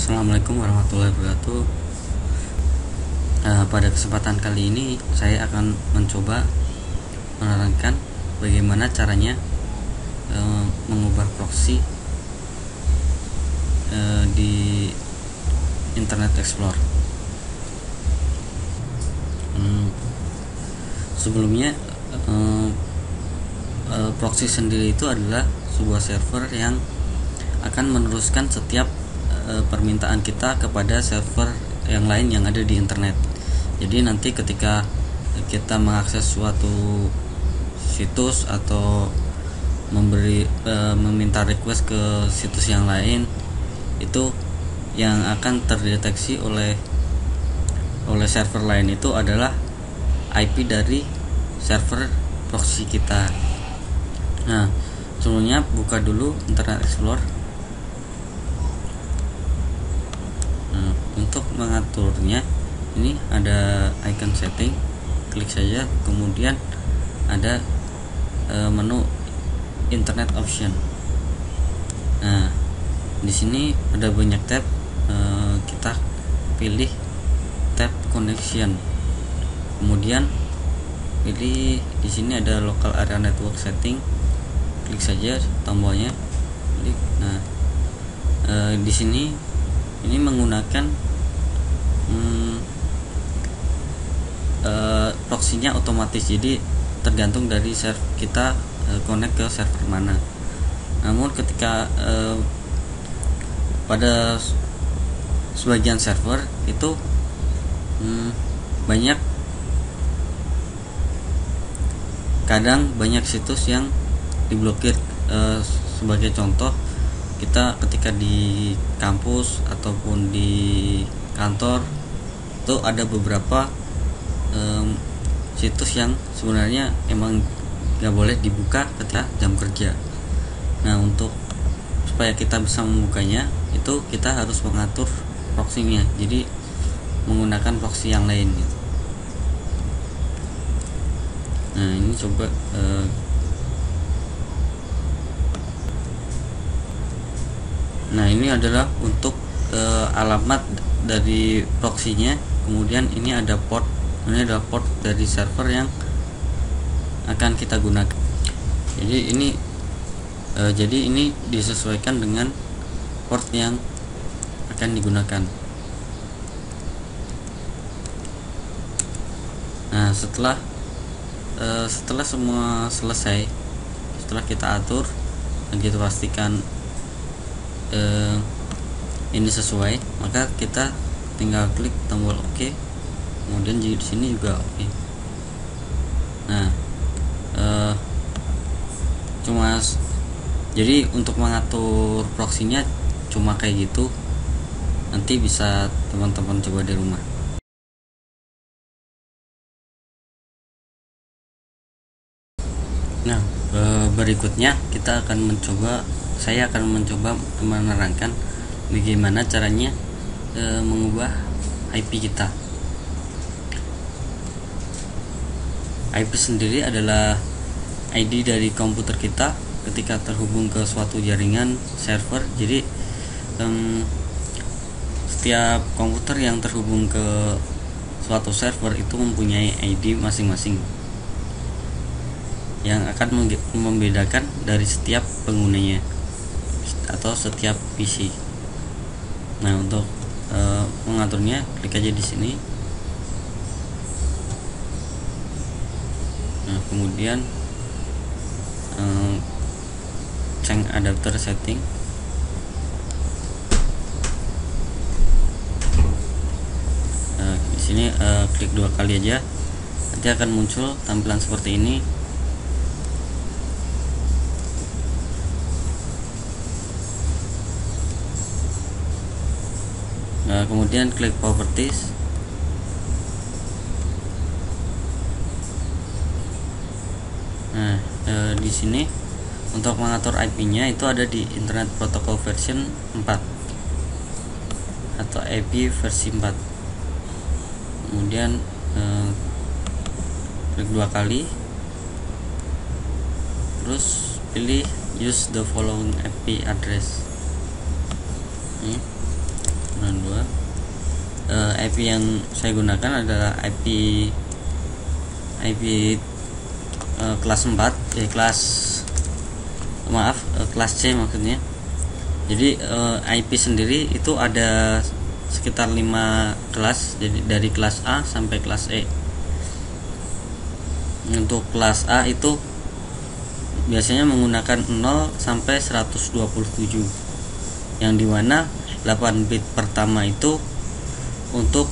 Assalamualaikum warahmatullahi wabarakatuh. Pada kesempatan kali ini saya akan mencoba menerangkan bagaimana caranya mengubah proxy di Internet Explorer. Sebelumnya proxy sendiri itu adalah sebuah server yang akan meneruskan setiap permintaan kita kepada server yang lain yang ada di internet. Jadi nanti ketika kita mengakses suatu situs atau meminta request ke situs yang lain, itu yang akan terdeteksi oleh server lain itu adalah IP dari server proxy kita. Nah, sebelumnya buka dulu Internet Explorer. Untuk mengaturnya, ini ada icon setting, klik saja, kemudian ada menu internet option. Nah, di sini ada banyak tab, kita pilih tab connection, kemudian pilih di sini ada local area network setting, klik saja tombolnya, klik. Nah, di sini ini menggunakan proxy-nya otomatis, jadi tergantung dari server kita connect ke server mana. Namun ketika pada sebagian server itu kadang banyak situs yang diblokir. Sebagai contoh, kita ketika di kampus ataupun di kantor itu ada beberapa situs yang sebenarnya emang gak boleh dibuka ketika jam kerja. Nah, untuk supaya kita bisa membukanya, itu kita harus mengatur proxy-nya, jadi menggunakan proxy yang lain gitu. Nah, ini coba nah, ini adalah untuk alamat dari proxy-nya. Kemudian ini ada port dari server yang akan kita gunakan. Jadi ini disesuaikan dengan port yang akan digunakan. Nah, setelah semua selesai, setelah kita atur dan kita pastikan ini sesuai, maka kita tinggal klik tombol OK. Kemudian di sini juga OK. Nah, jadi untuk mengatur proxy-nya cuma kayak gitu. Nanti bisa teman-teman coba di rumah. Nah, berikutnya saya akan mencoba menerangkan bagaimana caranya mengubah IP kita. IP sendiri adalah ID dari komputer kita ketika terhubung ke suatu jaringan server. Jadi setiap komputer yang terhubung ke suatu server itu mempunyai ID masing-masing yang akan membedakan dari setiap penggunanya atau setiap PC. Nah, untuk mengaturnya, klik aja di sini. Nah, kemudian change adapter setting. Di sini klik 2 kali aja, nanti akan muncul tampilan seperti ini. Kemudian klik properties. Nah, di sini untuk mengatur IP-nya itu ada di Internet Protocol version 4 atau IP versi 4. Kemudian klik 2 kali, terus pilih use the following IP address. 192. IP yang saya gunakan adalah IP kelas 4, kelas C maksudnya. Jadi IP sendiri itu ada sekitar 5 kelas, jadi dari kelas A sampai kelas E. Untuk kelas A itu biasanya menggunakan 0 sampai 127, yang dimana 8 bit pertama itu untuk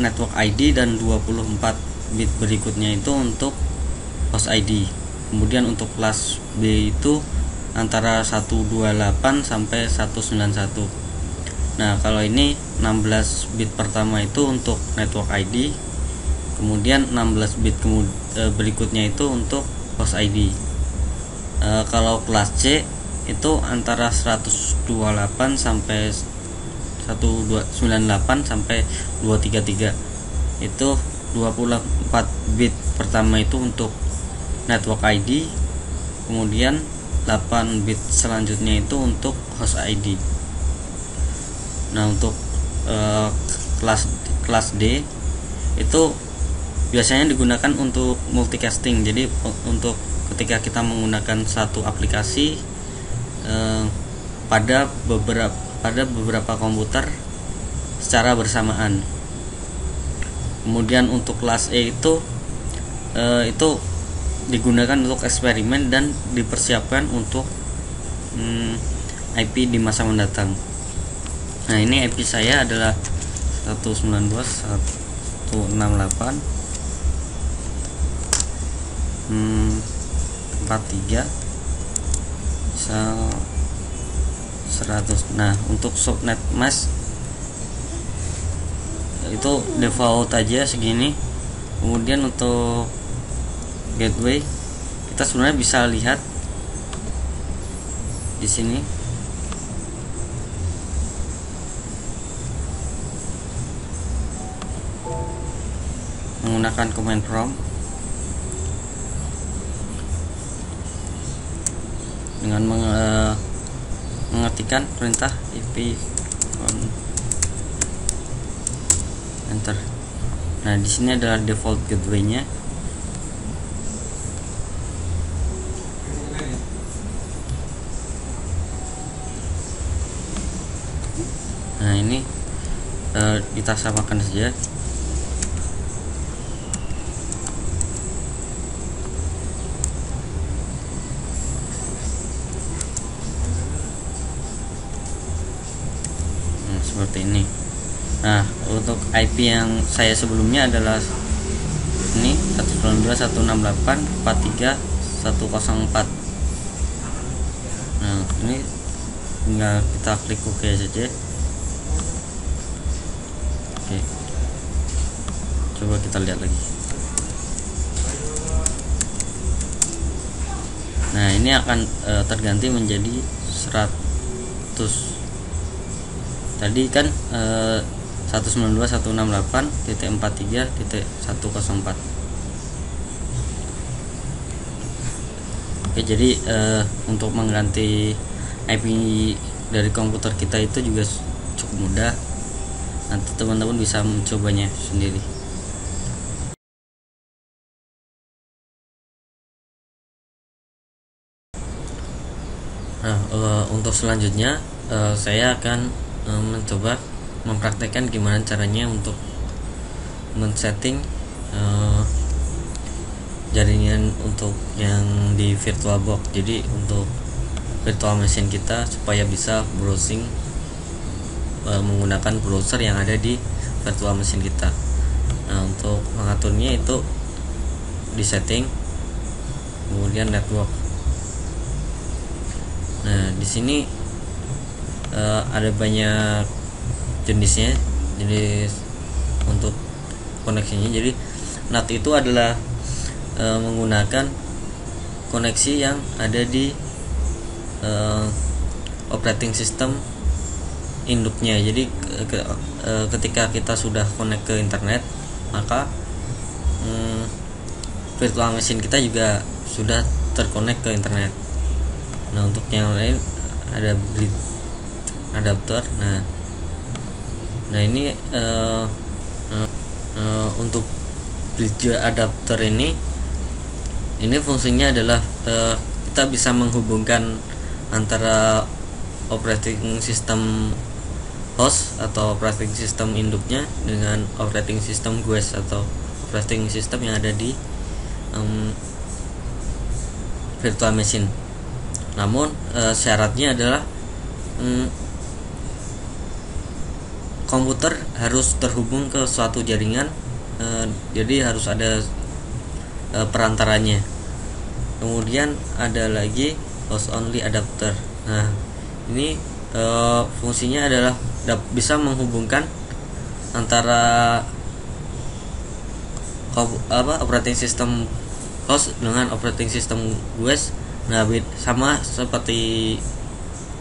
network ID dan 24 bit berikutnya itu untuk host ID. Kemudian untuk kelas B itu antara 128 sampai 191. Nah, kalau ini 16 bit pertama itu untuk network ID, kemudian 16 bit berikutnya itu untuk host ID. Kalau kelas C itu antara 128 sampai 198 sampai 233. Itu 24 bit pertama itu untuk network ID, kemudian 8 bit selanjutnya itu untuk host ID. Nah, untuk kelas D itu biasanya digunakan untuk multicasting. Jadi untuk ketika kita menggunakan satu aplikasi pada beberapa komputer secara bersamaan. Kemudian untuk kelas E itu digunakan untuk eksperimen dan dipersiapkan untuk IP di masa mendatang. Nah, ini IP saya adalah 192.168 43 100. Nah, untuk subnet mask itu default aja segini. Kemudian untuk gateway kita sebenarnya bisa lihat di sini. Menggunakan command prompt dengan mengetikkan perintah IP enter. Nah, di sini adalah default gateway-nya. Nah, ini kita samakan saja. Seperti ini. Nah, untuk IP yang saya sebelumnya adalah ini 192.168.43.104. Nah, ini tinggal kita klik OK saja. Oke, coba kita lihat lagi. Nah, ini akan terganti menjadi 100. Tadi kan 192.168.43.104. Oke, jadi untuk mengganti IP dari komputer kita itu juga cukup mudah. Nanti teman-teman bisa mencobanya sendiri. Nah, untuk selanjutnya saya akan mencoba mempraktekkan gimana caranya untuk men-setting jaringan untuk yang di VirtualBox. Jadi untuk virtual machine kita supaya bisa browsing menggunakan browser yang ada di virtual machine kita. Nah, untuk mengaturnya itu di setting, kemudian network. Nah, di sini ada banyak jenisnya, jenis untuk koneksinya. Jadi NAT itu adalah menggunakan koneksi yang ada di operating system induknya. Jadi ketika kita sudah connect ke internet, maka virtual machine kita juga sudah terkonek ke internet. Nah, untuk yang lain ada bridge adapter. Nah, Nah ini untuk bridge adapter ini fungsinya adalah kita bisa menghubungkan antara operating system host atau operating system induknya dengan operating system guest atau operating system yang ada di virtual machine. Namun syaratnya adalah komputer harus terhubung ke suatu jaringan, jadi harus ada perantaranya. Kemudian ada lagi host only adapter. Nah ini fungsinya adalah bisa menghubungkan antara operating system host dengan operating system guest. Nah sama seperti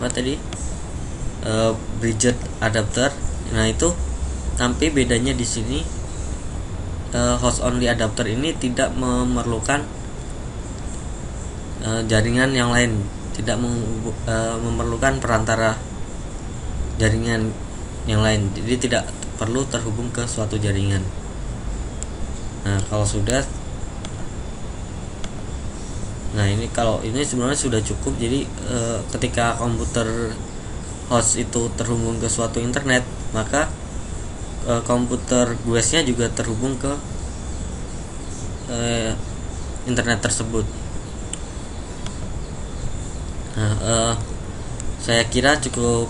apa tadi, bridge adapter. Nah itu, tapi bedanya di sini host only adapter ini tidak memerlukan jaringan yang lain, tidak memerlukan perantara jaringan yang lain, jadi tidak perlu terhubung ke suatu jaringan. Nah kalau sudah, kalau ini sebenarnya sudah cukup. Jadi ketika komputer host itu terhubung ke suatu internet, maka komputer guestnya juga terhubung ke internet tersebut. Nah, saya kira cukup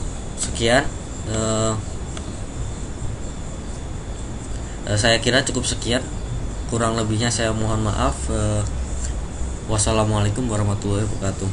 sekian. Kurang lebihnya saya mohon maaf. Wassalamualaikum warahmatullahi wabarakatuh.